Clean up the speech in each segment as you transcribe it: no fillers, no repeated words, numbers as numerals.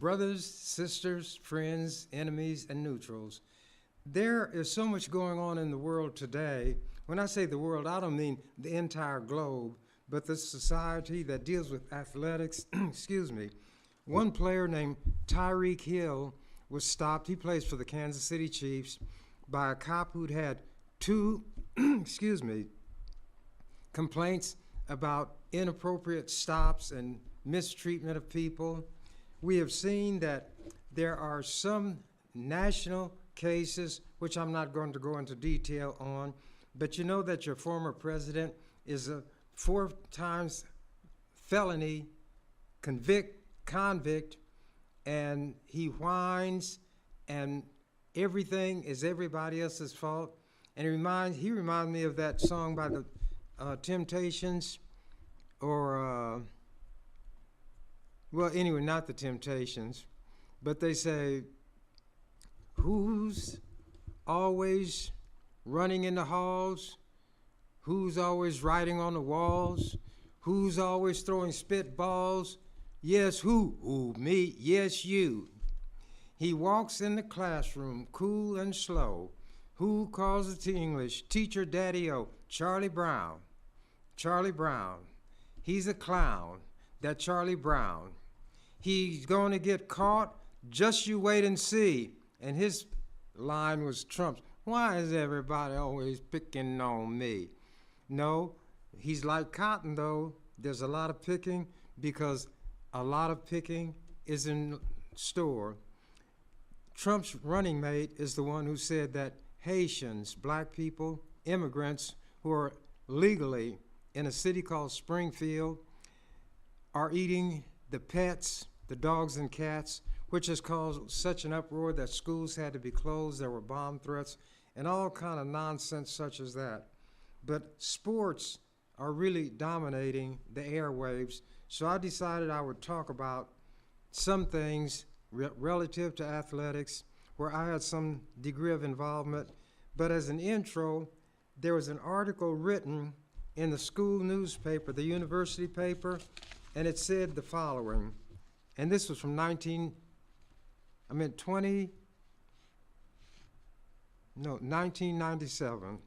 Brothers, sisters, friends, enemies, and neutrals, there is so much going on in the world today. When I say the world, I don't mean the entire globe, but the society that deals with athletics. Excuse me. One player named Tyreek Hill was stopped. He plays for the Kansas City Chiefs by a cop who'd had two, excuse me, complaints about inappropriate stops and mistreatment of people. We have seen that there are some national cases, which I'm not going to go into detail on, but you know that your former president is a 4 times felony convict, and he whines, and everything is everybody else's fault. And he reminds me of that song by the Temptations, or well, anyway, not the Temptations, but they say, who's always running in the halls? Who's always writing on the walls? Who's always throwing spitballs? Yes, who? Who, me? Yes, you. He walks in the classroom, cool and slow. Who calls it to English? Teacher Daddy-O, Charlie Brown. Charlie Brown. He's a clown, that Charlie Brown. He's going to get caught, just you wait and see. And his line was Trump's, why is everybody always picking on me? No, he's like cotton, though. There's a lot of picking because a lot of picking is in store. Trump's running mate is the one who said that Haitians, black people, immigrants who are legally in a city called Springfield are eating the pets, the dogs and cats, which has caused such an uproar that schools had to be closed. There were bomb threats and all kind of nonsense such as that. But sports are really dominating the airwaves, so I decided I would talk about some things relative to athletics where I had some degree of involvement. But as an intro, there was an article written in the school newspaper, the university paper, and it said the following, and this was from 1997.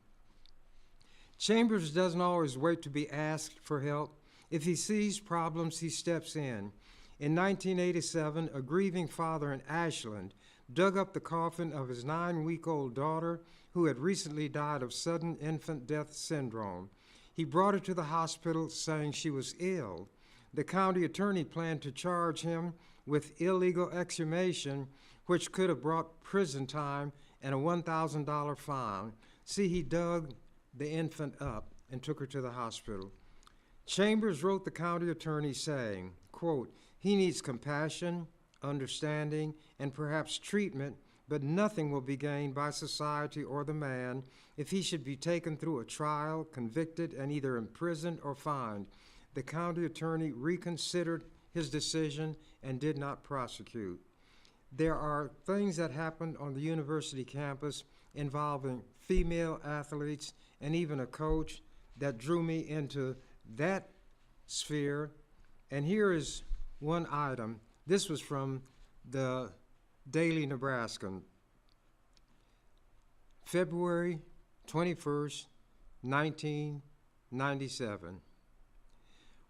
Chambers doesn't always wait to be asked for help. If he sees problems, he steps in. In 1987, a grieving father in Ashland dug up the coffin of his 9-week-old daughter who had recently died of sudden infant death syndrome. He brought her to the hospital saying she was ill. The county attorney planned to charge him with illegal exhumation, which could have brought prison time and a $1,000 fine. See, he dug the infant up and took her to the hospital. Chambers wrote the county attorney saying, quote, he needs compassion, understanding, and perhaps treatment, but nothing will be gained by society or the man if he should be taken through a trial, convicted, and either imprisoned or fined. The county attorney reconsidered his decision and did not prosecute. There are things that happened on the university campus involving female athletes and even a coach that drew me into that sphere. And here is one item. This was from the Daily Nebraskan, February 21st, 1997.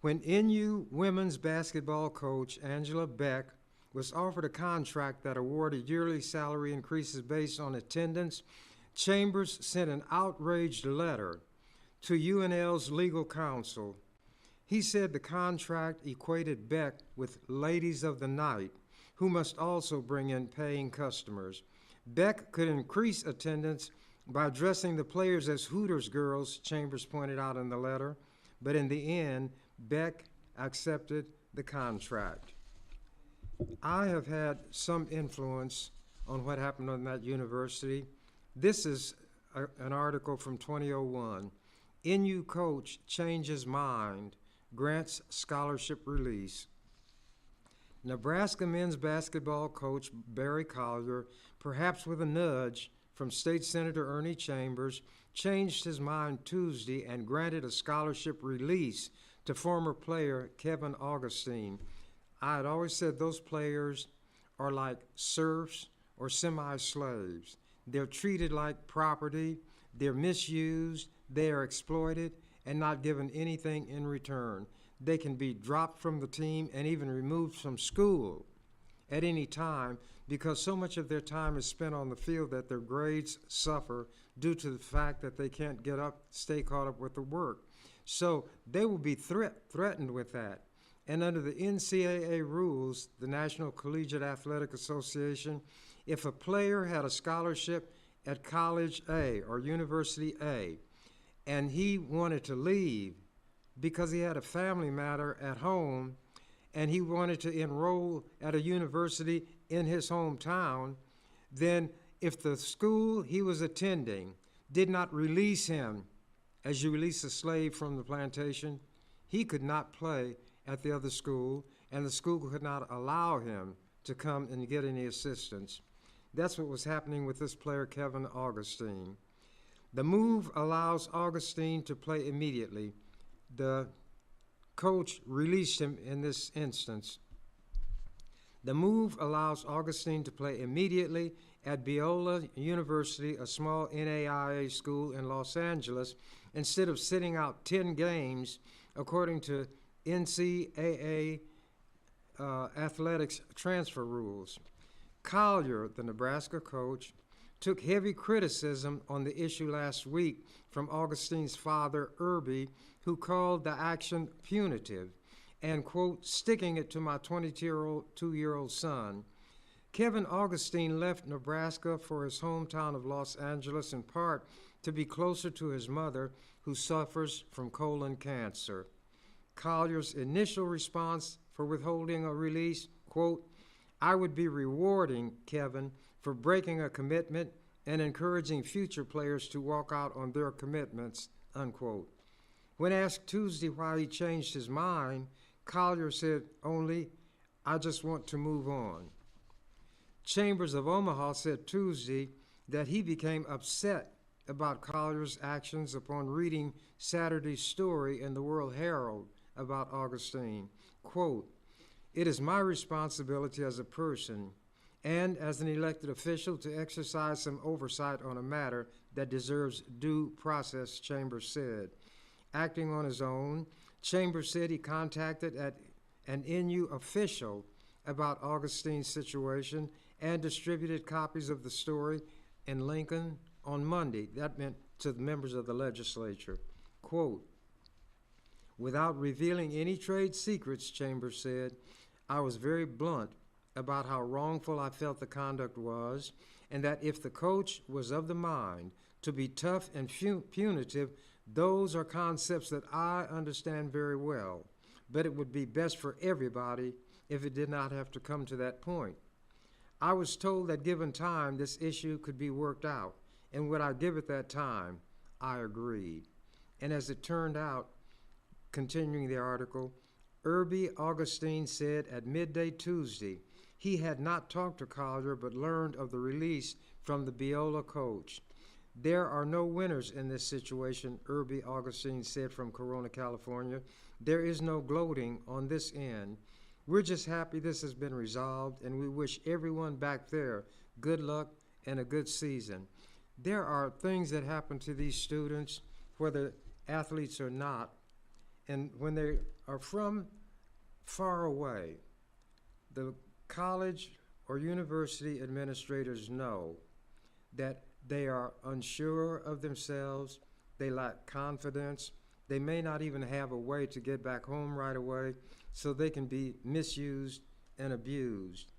When NU women's basketball coach Angela Beck was offered a contract that awarded yearly salary increases based on attendance, Chambers sent an outraged letter to UNL's legal counsel. He said the contract equated Beck with ladies of the night, who must also bring in paying customers. Beck could increase attendance by dressing the players as Hooters girls, Chambers pointed out in the letter, but in the end, Beck accepted the contract. I have had some influence on what happened on that university. This is an article from 2001. NU coach changes mind, grants scholarship release. Nebraska men's basketball coach Barry Collier, perhaps with a nudge from State Senator Ernie Chambers, changed his mind Tuesday and granted a scholarship release to former player Kevin Augustine. I had always said those players are like serfs or semi-slaves. They're treated like property, they're misused, they are exploited, and not given anything in return. They can be dropped from the team and even removed from school at any time because so much of their time is spent on the field that their grades suffer due to the fact that they can't get up, stay caught up with the work. So they will be threatened with that. And under the NCAA rules, the National Collegiate Athletic Association, if a player had a scholarship at College A or University A, and he wanted to leave because he had a family matter at home and he wanted to enroll at a university in his hometown, then if the school he was attending did not release him as you release a slave from the plantation, he could not play at the other school, and the school could not allow him to come and get any assistance. That's what was happening with this player, Kevin Augustine. The move allows Augustine to play immediately. The coach released him in this instance. The move allows Augustine to play immediately at Biola University, a small NAIA school in Los Angeles, instead of sitting out 10 games, according to NCAA athletics transfer rules. Collier, the Nebraska coach, took heavy criticism on the issue last week from Augustine's father, Irby, who called the action punitive and, quote, sticking it to my 22-year-old son. Kevin Augustine left Nebraska for his hometown of Los Angeles in part to be closer to his mother, who suffers from colon cancer. Collier's initial response for withholding a release, quote, I would be rewarding Kevin for breaking a commitment and encouraging future players to walk out on their commitments, unquote. When asked Tuesday why he changed his mind, Collier said only, I just want to move on. Chambers of Omaha said Tuesday that he became upset about Collier's actions upon reading Saturday's story in the World Herald about Augustine. Quote, it is my responsibility as a person and as an elected official to exercise some oversight on a matter that deserves due process, Chambers said. Acting on his own, Chambers said he contacted an NU official about Augustine's situation and distributed copies of the story in Lincoln on Monday. That meant to the members of the legislature. Quote, without revealing any trade secrets, Chambers said, I was very blunt about how wrongful I felt the conduct was, and that if the coach was of the mind to be tough and punitive, those are concepts that I understand very well, but it would be best for everybody if it did not have to come to that point. I was told that given time, this issue could be worked out, and would I give it that time? I agreed. And as it turned out, continuing the article, Irby Augustine said at midday Tuesday he had not talked to Collier but learned of the release from the Biola coach. There are no winners in this situation, Irby Augustine said from Corona, California. There is no gloating on this end. We're just happy this has been resolved, and we wish everyone back there good luck and a good season. There are things that happen to these students, whether athletes or not, and when they are from far away, the college or university administrators know that they are unsure of themselves, they lack confidence, they may not even have a way to get back home right away, so they can be misused and abused.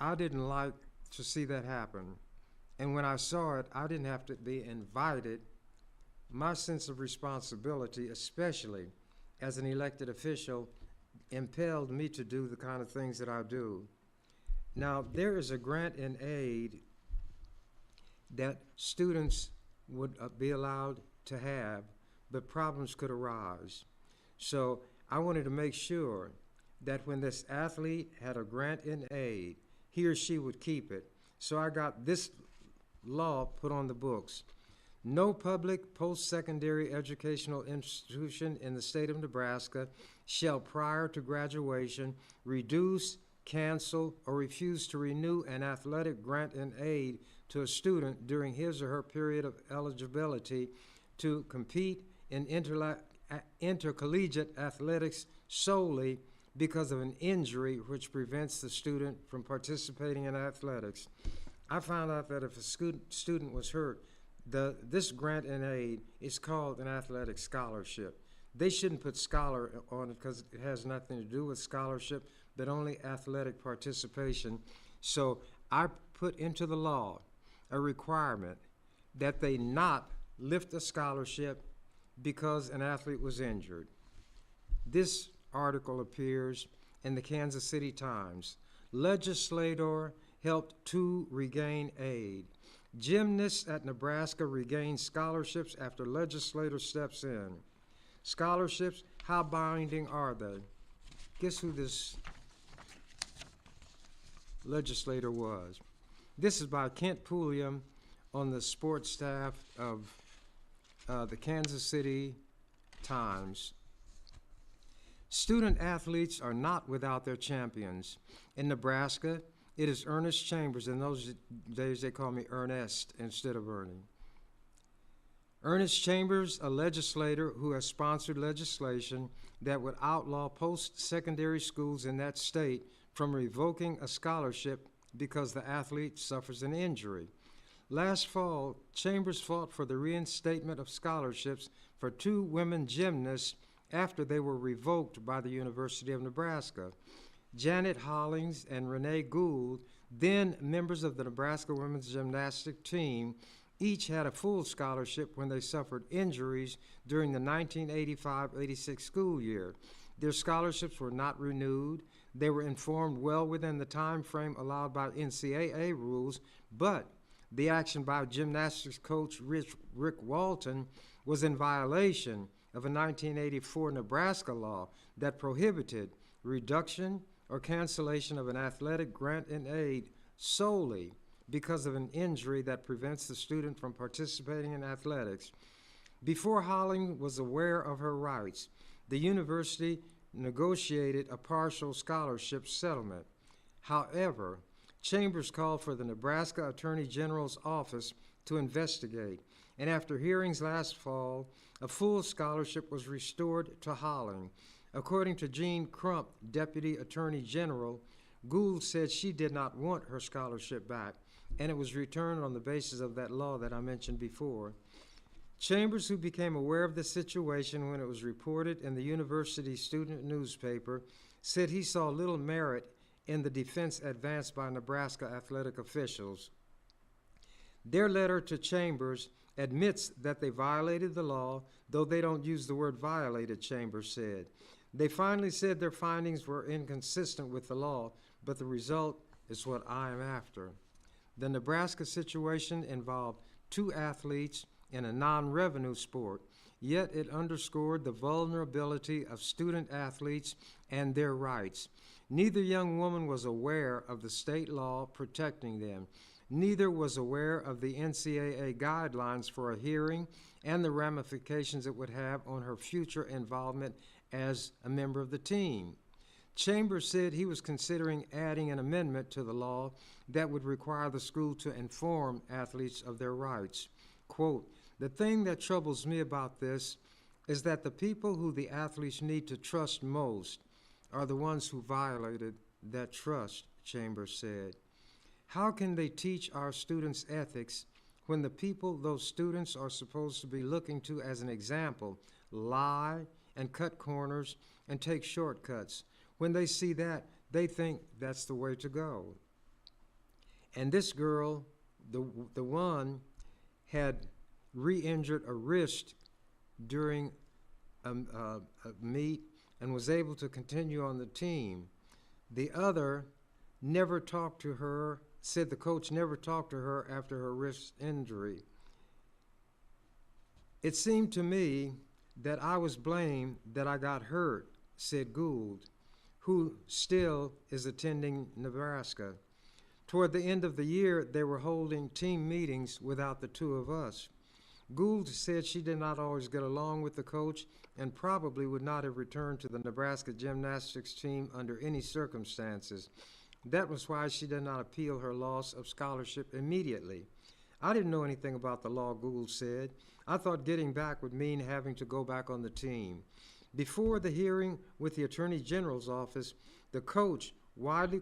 I didn't like to see that happen. And when I saw it, I didn't have to be invited. My sense of responsibility, especially as an elected official, impelled me to do the kind of things that I do. Now, there is a grant and aid that students would be allowed to have, but problems could arise. So I wanted to make sure that when this athlete had a grant and aid, he or she would keep it. So I got this law put on the books. No public post-secondary educational institution in the state of Nebraska shall, prior to graduation, reduce cancel, or refuse to renew an athletic grant and aid to a student during his or her period of eligibility to compete in intercollegiate athletics solely because of an injury which prevents the student from participating in athletics. I found out that if a student was hurt, this grant and aid is called an athletic scholarship. They shouldn't put scholar on it because it has nothing to do with scholarship, but only athletic participation. So I put into the law a requirement that they not lift a scholarship because an athlete was injured. This article appears in the Kansas City Times. Legislator helped 2 regain aid. Gymnasts at Nebraska regain scholarships after legislator steps in. Scholarships, how binding are they? Guess who this legislator was? This is by Kent Pulliam on the sports staff of the Kansas City Times. Student athletes are not without their champions. In Nebraska, it is Ernest Chambers. In those days, they call me Ernest instead of Ernie. Ernest Chambers, a legislator who has sponsored legislation that would outlaw post-secondary schools in that state from revoking a scholarship because the athlete suffers an injury. Last fall, Chambers fought for the reinstatement of scholarships for 2 women gymnasts after they were revoked by the University of Nebraska. Janet Hollings and Renee Gould, then members of the Nebraska women's gymnastic team, each had a full scholarship when they suffered injuries during the 1985-86 school year. Their scholarships were not renewed. They were informed well within the time frame allowed by NCAA rules, but the action by gymnastics coach Rick Walton was in violation of a 1984 Nebraska law that prohibited reduction or cancellation of an athletic grant and aid solely because of an injury that prevents the student from participating in athletics. Before Holling was aware of her rights, the university negotiated a partial scholarship settlement. However, Chambers called for the Nebraska Attorney General's office to investigate, and after hearings last fall, a full scholarship was restored to Holling. According to Jean Crump, Deputy Attorney General, Gould said she did not want her scholarship back, and it was returned on the basis of that law that I mentioned before. Chambers, who became aware of the situation when it was reported in the university student newspaper, said he saw little merit in the defense advanced by Nebraska athletic officials. Their letter to Chambers admits that they violated the law, though they don't use the word violated, Chambers said. They finally said their findings were inconsistent with the law, but the result is what I am after. The Nebraska situation involved 2 athletes in a non-revenue sport, yet it underscored the vulnerability of student athletes and their rights. Neither young woman was aware of the state law protecting them. Neither was aware of the NCAA guidelines for a hearing and the ramifications it would have on her future involvement as a member of the team. Chambers said he was considering adding an amendment to the law that would require the school to inform athletes of their rights. Quote, "The thing that troubles me about this is that the people who the athletes need to trust most are the ones who violated that trust," Chambers said. "How can they teach our students ethics when the people those students are supposed to be looking to as an example lie and cut corners and take shortcuts? When they see that, they think that's the way to go." And this girl, the had re-injured a wrist during a meet and was able to continue on the team. The other never talked to her, said the coach never talked to her after her wrist injury. "It seemed to me that I was blamed that I got hurt," said Gould, who still is attending Nebraska. "Toward the end of the year, they were holding team meetings without the 2 of us. Gould said she did not always get along with the coach and probably would not have returned to the Nebraska gymnastics team under any circumstances. That was why she did not appeal her loss of scholarship immediately. I didn't know anything about the law, Gould said. I thought getting back would mean having to go back on the team. Before the hearing with the Attorney General's office, the coach widely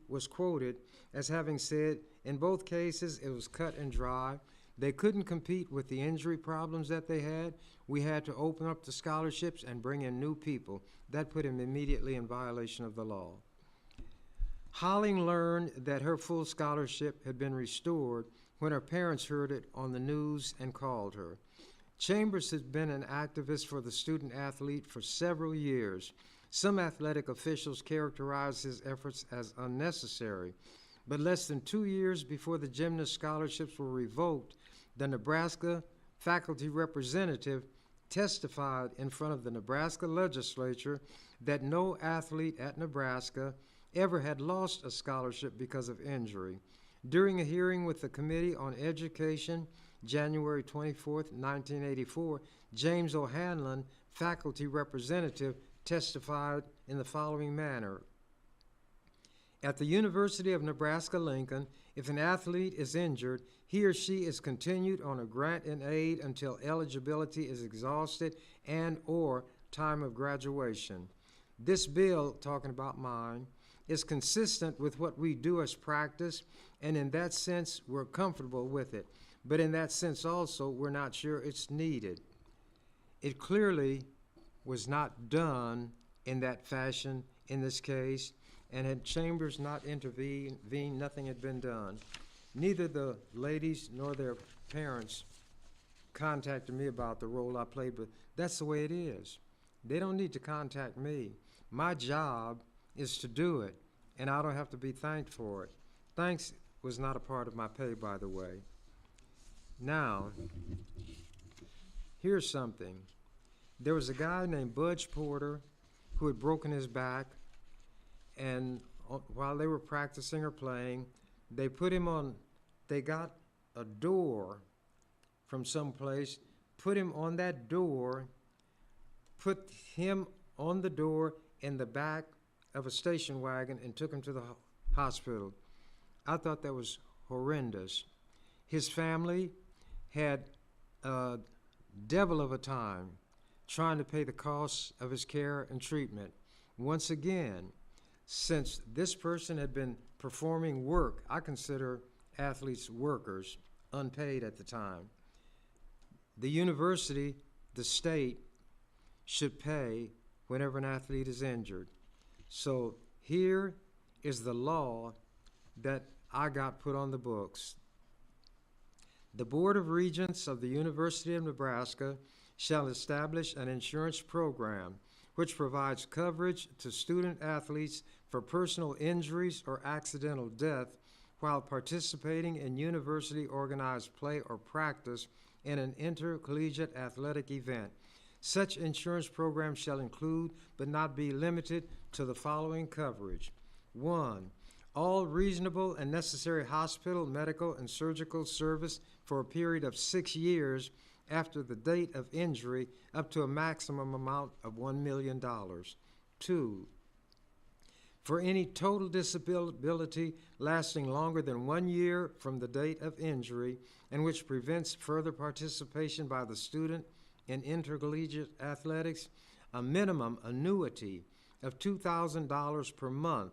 was quoted as having said, in both cases, it was cut and dry. They couldn't compete with the injury problems that they had. We had to open up the scholarships and bring in new people. That put him immediately in violation of the law. Holling learned that her full scholarship had been restored when her parents heard it on the news and called her. Chambers has been an activist for the student athlete for several years. Some athletic officials characterize his efforts as unnecessary, but less than 2 years before the gymnast scholarships were revoked, the Nebraska faculty representative testified in front of the Nebraska Legislature that no athlete at Nebraska ever had lost a scholarship because of injury. During a hearing with the Committee on Education, January 24, 1984, James O'Hanlon, faculty representative, testified in the following manner. At the University of Nebraska-Lincoln, if an athlete is injured, he or she is continued on a grant and aid until eligibility is exhausted and or time of graduation. This bill, talking about mine, is consistent with what we do as practice, and in that sense, we're comfortable with it. But in that sense also, we're not sure it's needed. It clearly was not done in that fashion in this case, and had Chambers not intervened, nothing had been done. Neither the ladies nor their parents contacted me about the role I played, but that's the way it is. They don't need to contact me. My job is to do it, and I don't have to be thanked for it. Thanks was not a part of my pay, by the way. Now, here's something. There was a guy named Budge Porter who had broken his back, and while they were practicing or playing, they got a door from someplace, put him on that door, put him on the door in the back of a station wagon and took him to the hospital. I thought that was horrendous. His family had a devil of a time trying to pay the costs of his care and treatment. Once again, since this person had been performing work, I consider athletes workers, unpaid at the time, the university, the state, should pay whenever an athlete is injured. So here is the law that I got put on the books. The Board of Regents of the University of Nebraska shall establish an insurance program which provides coverage to student athletes for personal injuries or accidental death while participating in university-organized play or practice in an intercollegiate athletic event. Such insurance program shall include, but not be limited to, the following coverage. 1. All reasonable and necessary hospital, medical, and surgical service for a period of 6 years after the date of injury, up to a maximum amount of $1 million. 2. For any total disability lasting longer than 1 year from the date of injury and which prevents further participation by the student in intercollegiate athletics, a minimum annuity of $2,000 per month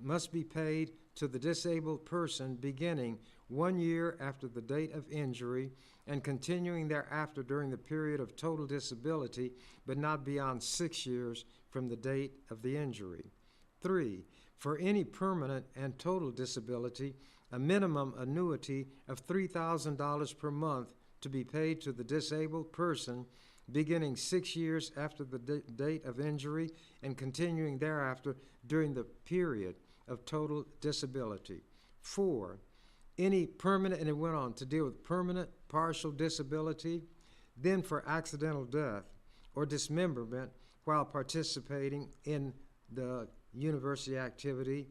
must be paid to the disabled person beginning 1 year after the date of injury and continuing thereafter during the period of total disability, but not beyond 6 years from the date of the injury. 3. For any permanent and total disability, a minimum annuity of $3,000 per month to be paid to the disabled person beginning 6 years after the date of injury and continuing thereafter during the period of total disability. 4. Any permanent, and it went on to deal with permanent partial disability, then for accidental death or dismemberment while participating in the university activity,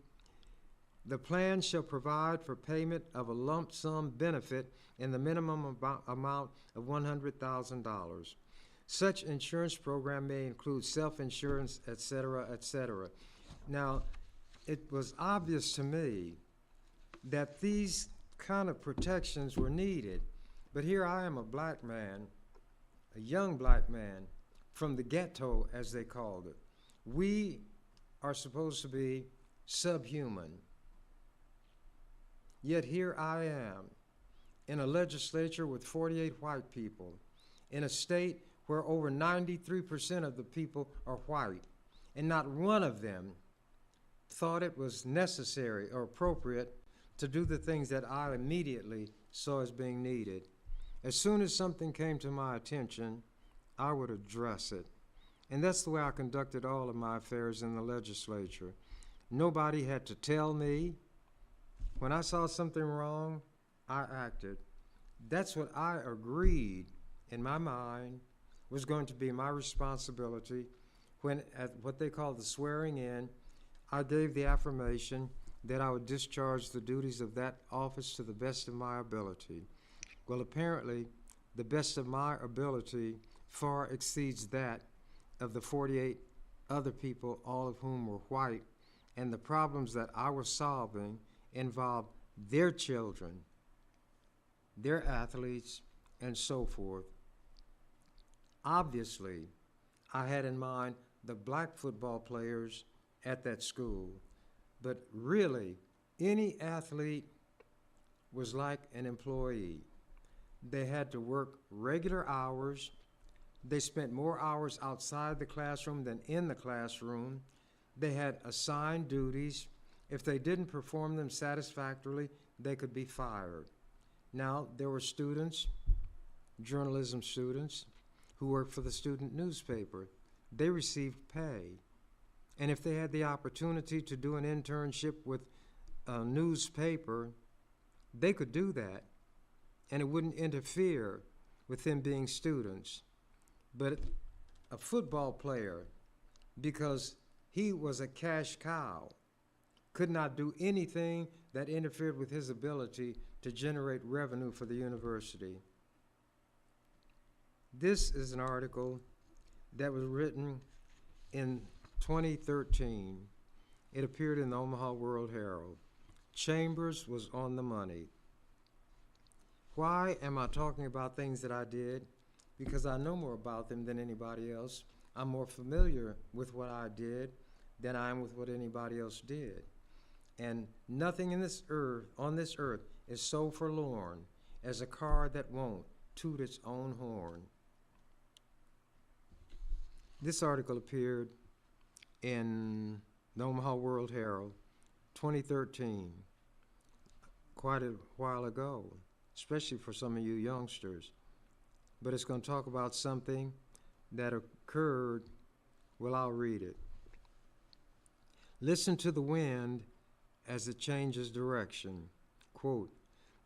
The plan shall provide for payment of a lump sum benefit in the minimum amount of $100,000. Such insurance program may include self-insurance, et cetera, et cetera. Now, it was obvious to me that these kind of protections were needed. But here I am, a black man, a young black man, from the ghetto, as they called it. We are supposed to be subhuman. Yet here I am, in a legislature with 48 white people, in a state where over 93% of the people are white, and not one of them thought it was necessary or appropriate to do the things that I immediately saw as being needed. As soon as something came to my attention, I would address it. And that's the way I conducted all of my affairs in the legislature. Nobody had to tell me. When I saw something wrong, I acted. That's what I agreed in my mind was going to be my responsibility when, at what they call the swearing in, I gave the affirmation that I would discharge the duties of that office to the best of my ability. Well, apparently, the best of my ability far exceeds that of the 48 other people, all of whom were white, and the problems that I was solving involved their children, their athletes, and so forth. Obviously, I had in mind the black football players at that school, but really, any athlete was like an employee. They had to work regular hours. They spent more hours outside the classroom than in the classroom. They had assigned duties. If they didn't perform them satisfactorily, they could be fired. Now, there were students, journalism students, who worked for the student newspaper. They received pay. And if they had the opportunity to do an internship with a newspaper, they could do that, and it wouldn't interfere with them being students. But a football player, because he was a cash cow, could not do anything that interfered with his ability to generate revenue for the university. This is an article that was written in 2013. It appeared in the Omaha World Herald. Chambers was on the money. Why am I talking about things that I did? Because I know more about them than anybody else. I'm more familiar with what I did than I am with what anybody else did. And nothing on this earth is so forlorn as a car that won't toot its own horn. This article appeared in the Omaha World Herald, 2013, quite a while ago, especially for some of you youngsters. But it's going to talk about something that occurred. Well, I'll read it. Listen to the wind as it changes direction. Quote,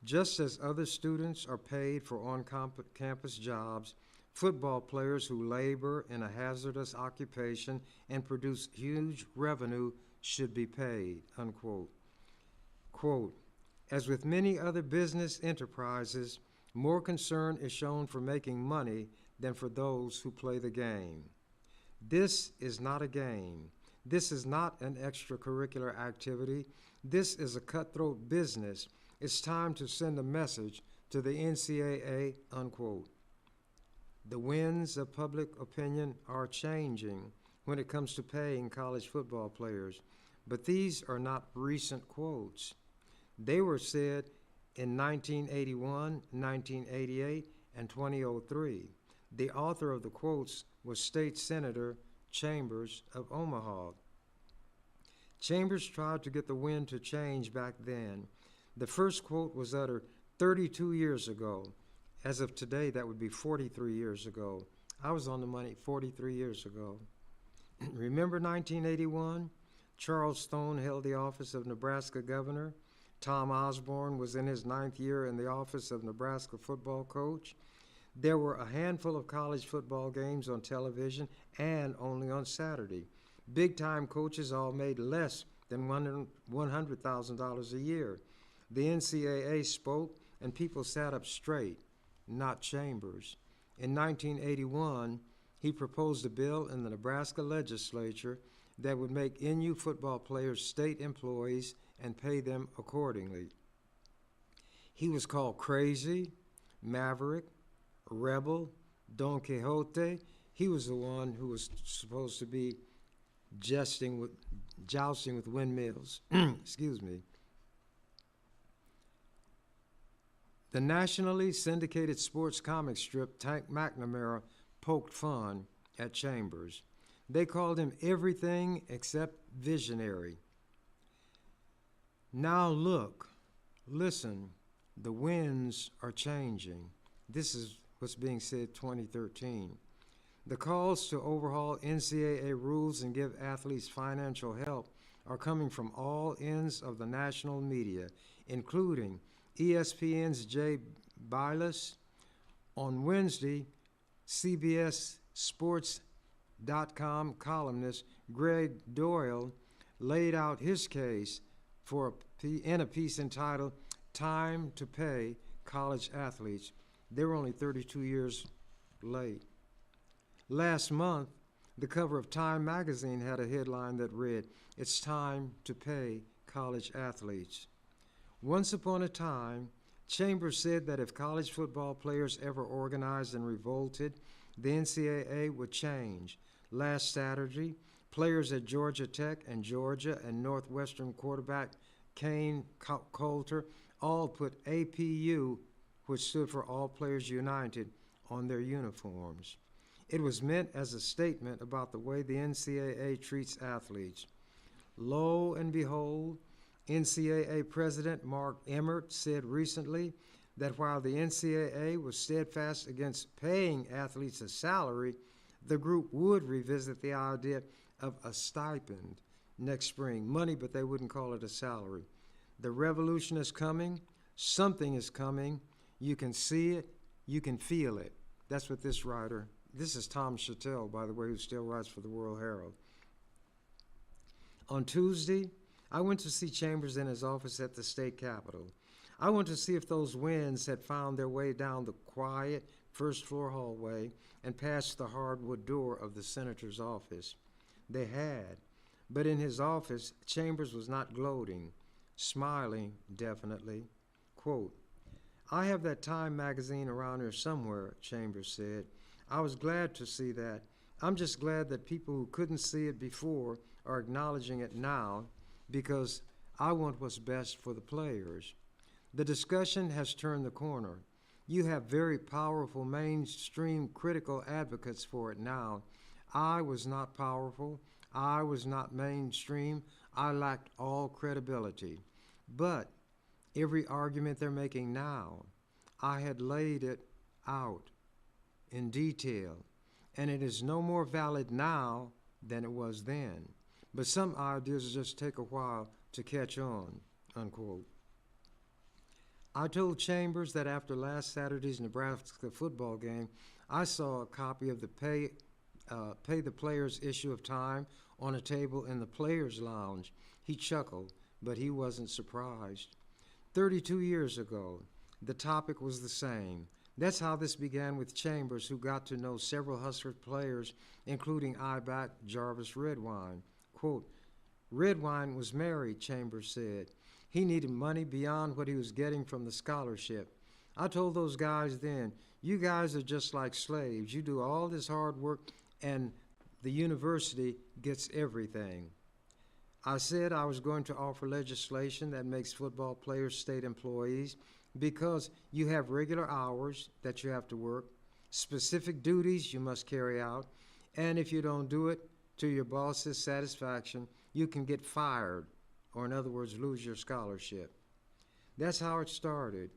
just as other students are paid for on-campus jobs, football players who labor in a hazardous occupation and produce huge revenue should be paid, unquote. Quote, as with many other business enterprises, more concern is shown for making money than for those who play the game. This is not a game. This is not an extracurricular activity. This is a cutthroat business. It's time to send a message to the NCAA, unquote. The winds of public opinion are changing when it comes to paying college football players, but these are not recent quotes. They were said in 1981, 1988, and 2003. The author of the quotes was State Senator Chambers of Omaha. Chambers tried to get the wind to change back then. The first quote was uttered 32 years ago. As of today, that would be 43 years ago. I was on the money 43 years ago. Remember 1981? Charles Stone held the office of Nebraska governor. Tom Osborne was in his 9th year in the office of Nebraska football coach. There were a handful of college football games on television and only on Saturday. Big-time coaches all made less than $100,000 a year. The NCAA spoke, and people sat up straight, not Chambers. In 1981, he proposed a bill in the Nebraska Legislature that would make NU football players state employees and pay them accordingly. He was called crazy, maverick, rebel, Don Quixote. He was the one who was supposed to be jousting with windmills. Excuse me. The nationally syndicated sports comic strip Tank McNamara poked fun at Chambers. They called him everything except visionary. Now look, listen, the winds are changing. This is what's being said 2013. The calls to overhaul NCAA rules and give athletes financial help are coming from all ends of the national media, including ESPN's Jay Bilas. On Wednesday, CBS Sports.com columnist Greg Doyle laid out his case in a piece entitled Time to Pay College Athletes. They were only 32 years late. Last month, the cover of Time magazine had a headline that read, "It's time to pay college athletes." Once upon a time, Chambers said that if college football players ever organized and revolted, the NCAA would change. Last Saturday, players at Georgia Tech and Georgia and Northwestern quarterback Kane Coulter all put APU, which stood for All Players United, on their uniforms. It was meant as a statement about the way the NCAA treats athletes. Lo and behold, NCAA President Mark Emmert said recently that while the NCAA was steadfast against paying athletes a salary, the group would revisit the idea of a stipend next spring. Money, but they wouldn't call it a salary. The revolution is coming. Something is coming. You can see it. You can feel it. That's what this writer, this is Tom Chattel, by the way, who still writes for the World Herald. On Tuesday, I went to see Chambers in his office at the state capitol. I went to see if those winds had found their way down the quiet first-floor hallway and past the hardwood door of the senator's office. They had, but in his office, Chambers was not gloating, smiling definitely. Quote, "I have that Time magazine around here somewhere," Chambers said. "I was glad to see that. I'm just glad that people who couldn't see it before are acknowledging it now, because I want what's best for the players. The discussion has turned the corner. You have very powerful mainstream critical advocates for it now. I was not powerful. I was not mainstream. I lacked all credibility. But every argument they're making now, I had laid it out in detail, and it is no more valid now than it was then. But some ideas just take a while to catch on," unquote. I told Chambers that after last Saturday's Nebraska football game, I saw a copy of the Pay the Players issue of Time on a table in the Players Lounge. He chuckled, but he wasn't surprised. 32 years ago, the topic was the same. That's how this began with Chambers, who got to know several Husker players, including I-back Jarvis Redwine. Quote, "Redwine was married," Chambers said. "He needed money beyond what he was getting from the scholarship. I told those guys then, you guys are just like slaves. You do all this hard work and the university gets everything." I said I was going to offer legislation that makes football players state employees because you have regular hours that you have to work, specific duties you must carry out, and if you don't do it to your boss's satisfaction, you can get fired, or in other words, lose your scholarship. That's how it started.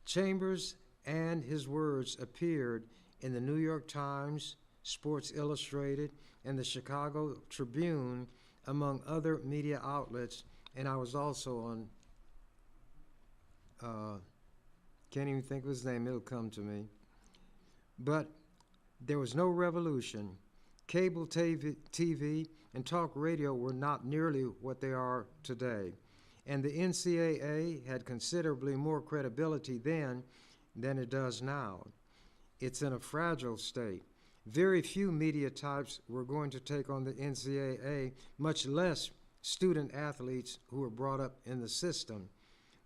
Chambers and his words appeared in the New York Times, Sports Illustrated, and the Chicago Tribune, among other media outlets, and I was also on, can't even think of his name, it'll come to me. But there was no revolution. Cable TV and talk radio were not nearly what they are today, and the NCAA had considerably more credibility then than it does now. It's in a fragile state. Very few media types were going to take on the NCAA, much less student athletes who were brought up in the system.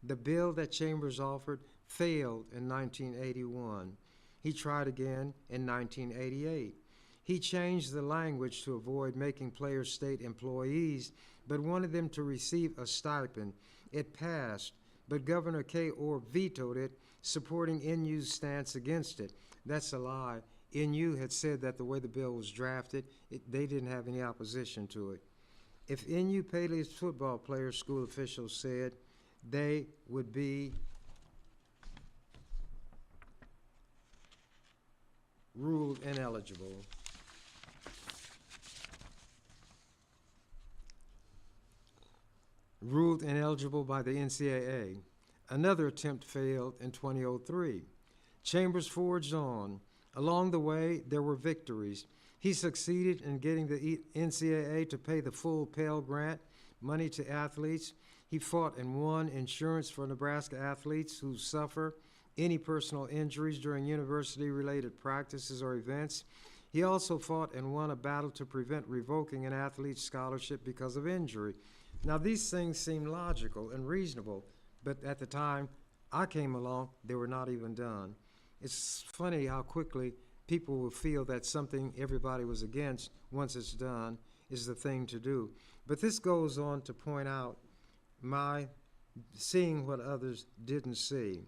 The bill that Chambers offered failed in 1981. He tried again in 1988. He changed the language to avoid making players state employees, but wanted them to receive a stipend. It passed, but Governor Kay Orr vetoed it, supporting NU's stance against it. That's a lie. NU had said that the way the bill was drafted, they didn't have any opposition to it. If NU paid its football players, school officials said, they would be ruled ineligible. Ruled ineligible by the NCAA. Another attempt failed in 2003. Chambers forged on. Along the way, there were victories. He succeeded in getting the NCAA to pay the full Pell Grant money to athletes. He fought and won insurance for Nebraska athletes who suffer any personal injuries during university-related practices or events. He also fought and won a battle to prevent revoking an athlete's scholarship because of injury. Now, these things seem logical and reasonable, but at the time I came along, they were not even done. It's funny how quickly people will feel that something everybody was against, once it's done, is the thing to do. But this goes on to point out my seeing what others didn't see.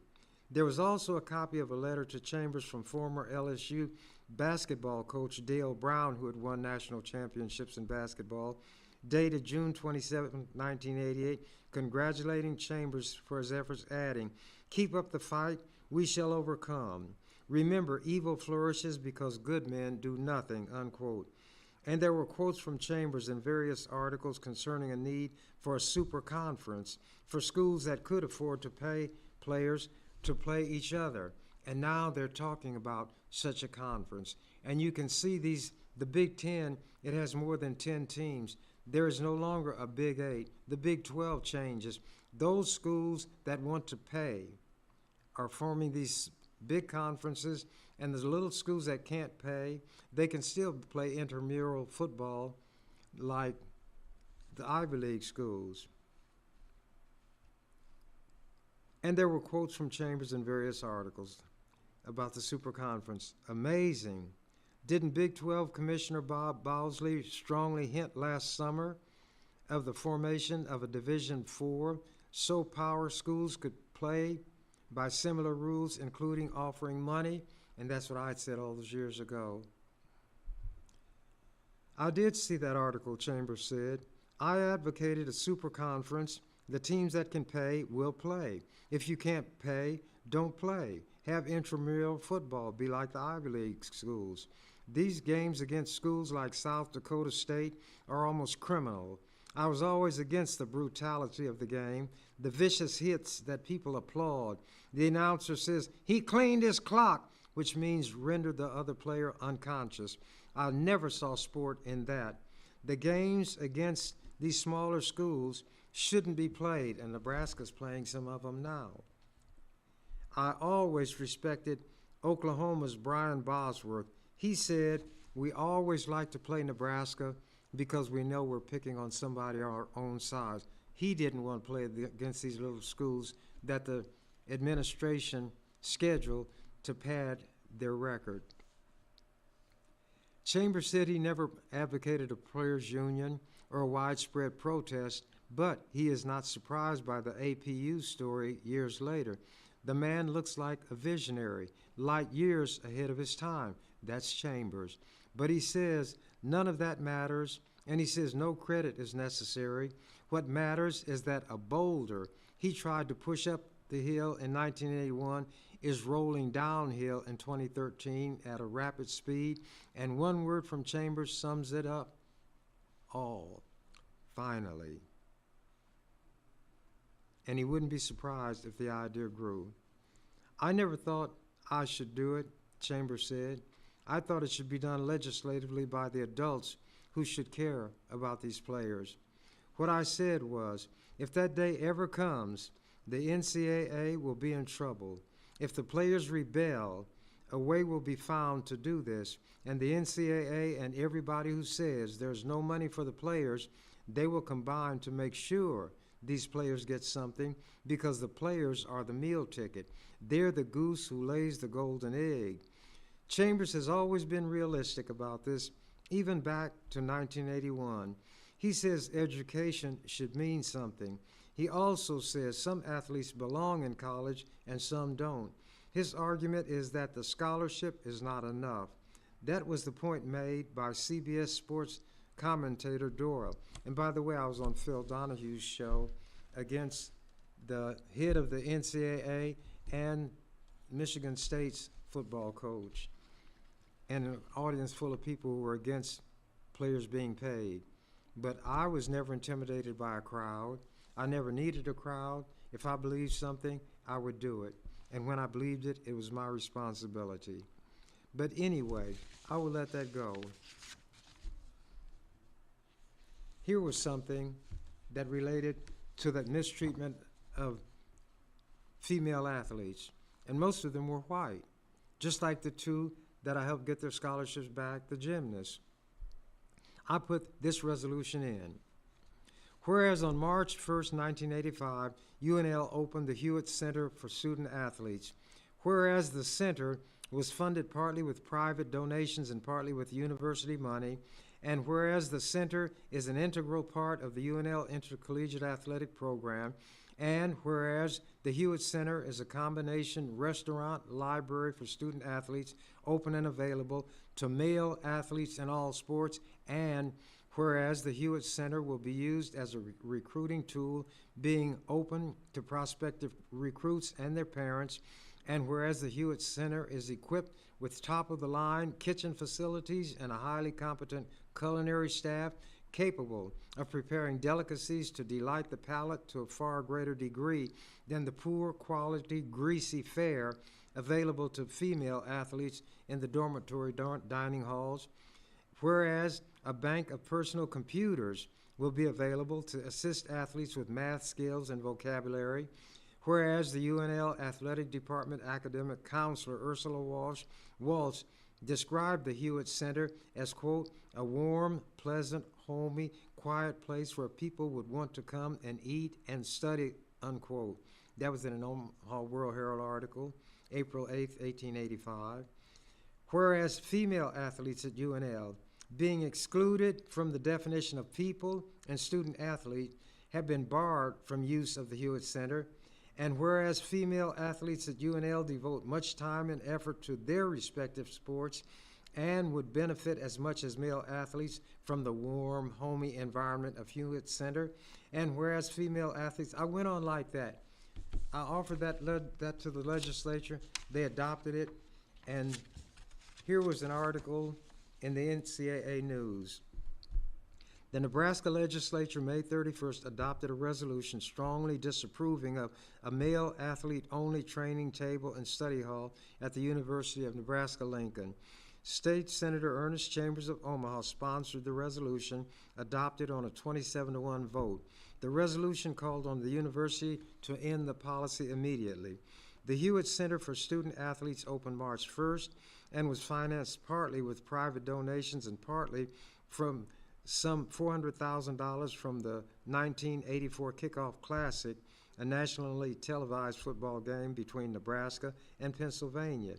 There was also a copy of a letter to Chambers from former LSU basketball coach Dale Brown, who had won national championships in basketball, dated June 27, 1988, congratulating Chambers for his efforts, adding, "Keep up the fight, we shall overcome. Remember, evil flourishes because good men do nothing," unquote. And there were quotes from Chambers in various articles concerning a need for a super conference for schools that could afford to pay players to play each other. And now they're talking about such a conference. And you can see the Big Ten, it has more than 10 teams. There is no longer a Big 8. The Big 12 changes. Those schools that want to pay are forming these big conferences, and the little schools that can't pay, they can still play intramural football like the Ivy League schools. And there were quotes from Chambers in various articles about the super conference. Amazing. Didn't Big 12 Commissioner Bob Bowsley strongly hint last summer of the formation of a Division IV so power schools could play by similar rules, including offering money? And that's what I had said all those years ago. I did see that article, Chambers said. I advocated a super conference. The teams that can pay will play. If you can't pay, don't play. Have intramural football be like the Ivy League schools. These games against schools like South Dakota State are almost criminal. I was always against the brutality of the game, the vicious hits that people applaud. The announcer says, "He cleaned his clock," which means rendered the other player unconscious. I never saw sport in that. The games against these smaller schools shouldn't be played, and Nebraska's playing some of them now. I always respected Oklahoma's Brian Bosworth. He said, "We always like to play Nebraska because we know we're picking on somebody our own size." He didn't want to play against these little schools that the administration scheduled to pad their record. Chambers said he never advocated a players' union or a widespread protest, but he is not surprised by the APU story years later. The man looks like a visionary, light years ahead of his time. That's Chambers. But he says none of that matters, and he says no credit is necessary. What matters is that a boulder he tried to push up the hill in 1981 is rolling downhill in 2013 at a rapid speed, and one word from Chambers sums it up all. Finally. And he wouldn't be surprised if the idea grew. I never thought I should do it, Chambers said. I thought it should be done legislatively by the adults who should care about these players. What I said was, if that day ever comes, the NCAA will be in trouble. If the players rebel, a way will be found to do this, and the NCAA and everybody who says there's no money for the players, they will combine to make sure these players get something, because the players are the meal ticket. They're the goose who lays the golden egg. Chambers has always been realistic about this, even back to 1981. He says education should mean something. He also says some athletes belong in college and some don't. His argument is that the scholarship is not enough. That was the point made by CBS Sports commentator Dora. And by the way, I was on Phil Donahue's show against the head of the NCAA and Michigan State's football coach, and an audience full of people who were against players being paid. But I was never intimidated by a crowd. I never needed a crowd. If I believed something, I would do it. And when I believed it, it was my responsibility. But anyway, I will let that go. Here was something that related to the mistreatment of female athletes, and most of them were white, just like the two that I helped get their scholarships back, the gymnasts. I put this resolution in. Whereas on March 1st, 1985, UNL opened the Hewitt Center for Student Athletes. Whereas the center was funded partly with private donations and partly with university money, and whereas the center is an integral part of the UNL Intercollegiate Athletic Program, and whereas the Hewitt Center is a combination restaurant, library for student athletes, open and available to male athletes in all sports, and whereas the Hewitt Center will be used as a recruiting tool, being open to prospective recruits and their parents, and whereas the Hewitt Center is equipped with top-of-the-line kitchen facilities and a highly competent culinary staff capable of preparing delicacies to delight the palate to a far greater degree than the poor quality, greasy fare available to female athletes in the dormitory dining halls. Whereas a bank of personal computers will be available to assist athletes with math skills and vocabulary. Whereas the UNL Athletic Department academic counselor Ursula Walsh described the Hewitt Center as, quote, a warm, pleasant, homey, quiet place where people would want to come and eat and study, unquote. That was in an Omaha World Herald article, April 8, 1885. Whereas female athletes at UNL, being excluded from the definition of people and student athlete, have been barred from use of the Hewitt Center, and whereas female athletes at UNL devote much time and effort to their respective sports and would benefit as much as male athletes from the warm, homey environment of Hewitt Center, and whereas female athletes, I went on like that. I offered that to the legislature. They adopted it, and here was an article in the NCAA News. The Nebraska Legislature, May 31st, adopted a resolution strongly disapproving of a male athlete-only training table and study hall at the University of Nebraska-Lincoln. State Senator Ernest Chambers of Omaha sponsored the resolution, adopted on a 27-1 vote. The resolution called on the university to end the policy immediately. The Hewitt Center for Student Athletes opened March 1st and was financed partly with private donations and partly from some $400,000 from the 1984 Kickoff Classic, a nationally televised football game between Nebraska and Pennsylvania.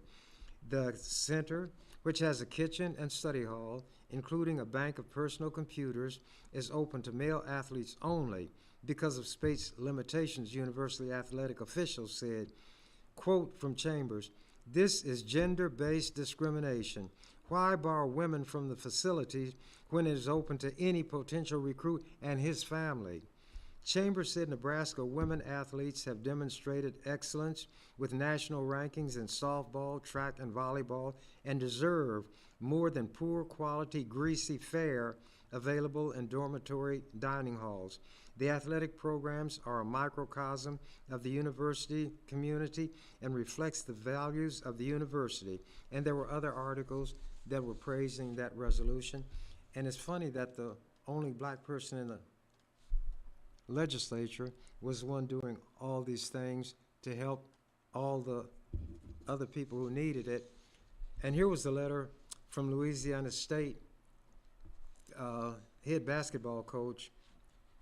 The center, which has a kitchen and study hall, including a bank of personal computers, is open to male athletes only because of space limitations, university athletic officials said. Quote from Chambers, "This is gender-based discrimination. Why bar women from the facilities when it is open to any potential recruit and his family?" Chambers said Nebraska women athletes have demonstrated excellence with national rankings in softball, track, and volleyball and deserve more than poor quality, greasy fare available in dormitory dining halls. The athletic programs are a microcosm of the university community and reflects the values of the university. And there were other articles that were praising that resolution. And it's funny that the only black person in the legislature was the one doing all these things to help all the other people who needed it. And here was the letter from Louisiana State head basketball coach,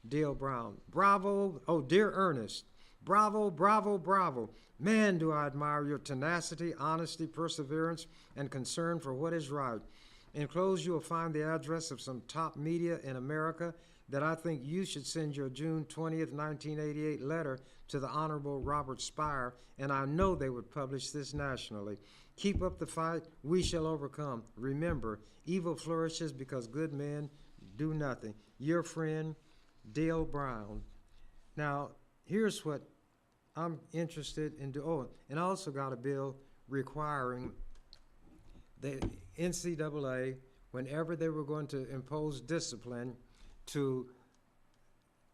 Dale Brown. Bravo, oh, dear Ernest, bravo, bravo, bravo. Man, do I admire your tenacity, honesty, perseverance, and concern for what is right. Enclosed, you will find the address of some top media in America that I think you should send your June 20th, 1988 letter to the Honorable Robert Spire, and I know they would publish this nationally. Keep up the fight. We shall overcome. Remember, evil flourishes because good men do nothing. Your friend, Dale Brown. Now, here's what I'm interested in doing. Oh, and I also got a bill requiring the NCAA, whenever they were going to impose discipline, to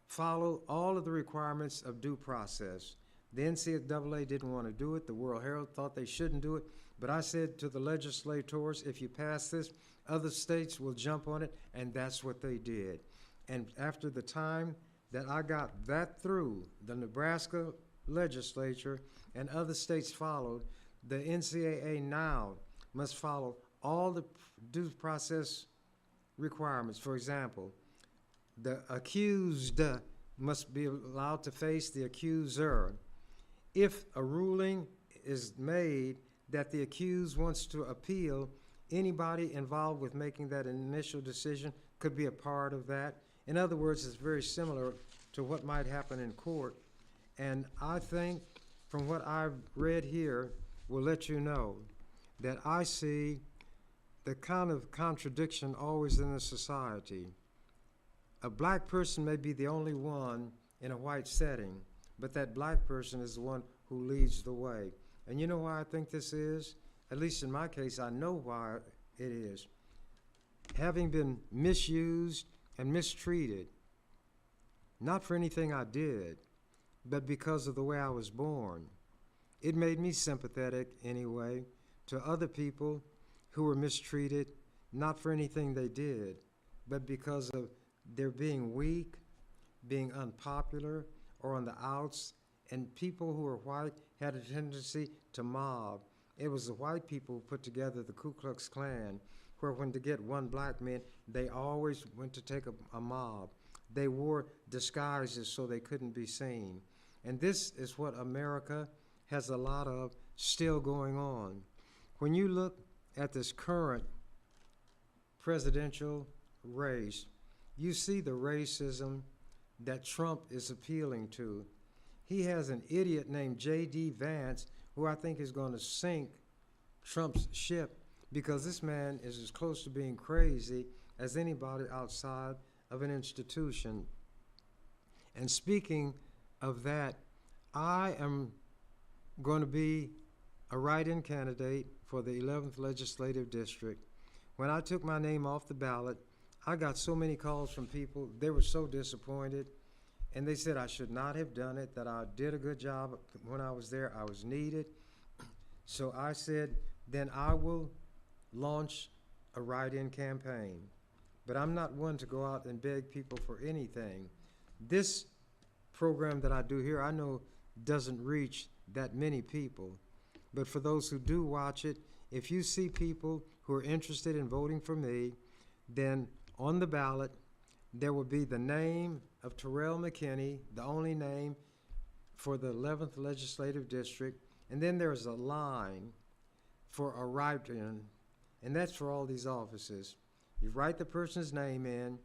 follow all of the requirements of due process. The NCAA didn't want to do it. The World Herald thought they shouldn't do it. But I said to the legislators, if you pass this, other states will jump on it, and that's what they did. And after the time that I got that through, the Nebraska legislature and other states followed, the NCAA now must follow all the due process requirements. For example, the accused must be allowed to face the accuser. If a ruling is made that the accused wants to appeal, anybody involved with making that initial decision could be a part of that. In other words, it's very similar to what might happen in court. And I think from what I've read here will let you know that I see the kind of contradiction always in the society. A black person may be the only one in a white setting, but that black person is the one who leads the way. And you know why I think this is? At least in my case, I know why it is. Having been misused and mistreated, not for anything I did, but because of the way I was born, it made me sympathetic anyway to other people who were mistreated, not for anything they did, but because of their being weak, being unpopular, or on the outs. And people who were white had a tendency to mob. It was the white people who put together the Ku Klux Klan, where when to get one black man, they always went to take a mob. They wore disguises so they couldn't be seen. And this is what America has a lot of still going on. When you look at this current presidential race, you see the racism that Trump is appealing to. He has an idiot named J.D. Vance, who I think is going to sink Trump's ship, because this man is as close to being crazy as anybody outside of an institution. And speaking of that, I am going to be a write-in candidate for the 11th Legislative District. When I took my name off the ballot, I got so many calls from people. They were so disappointed, and they said I should not have done it, that I did a good job when I was there. I was needed. So I said, then I will launch a write-in campaign. But I'm not one to go out and beg people for anything. This program that I do here, I know doesn't reach that many people. But for those who do watch it, if you see people who are interested in voting for me, then on the ballot, there will be the name of Terrell McKinney, the only name for the 11th Legislative District, and then there's a line for a write-in, and that's for all these offices. You write the person's name in,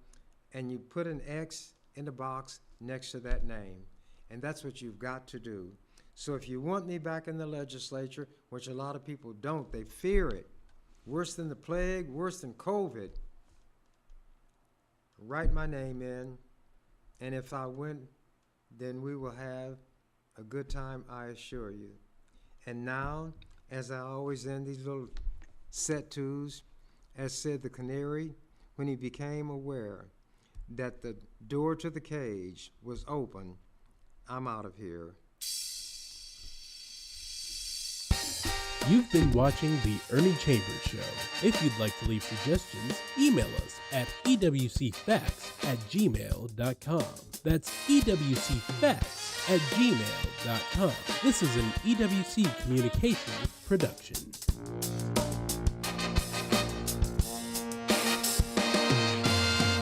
and you put an X in the box next to that name, and that's what you've got to do. So if you want me back in the legislature, which a lot of people don't, they fear it, worse than the plague, worse than COVID, write my name in, and if I win, then we will have a good time, I assure you. And now, as I always end these little set twos, as said the canary, when he became aware that the door to the cage was open, I'm out of here. You've been watching The Ernie Chambers Show. If you'd like to leave suggestions, email us at ewcfacts@gmail.com. That's ewcfacts@gmail.com. This is an EWC Communications production.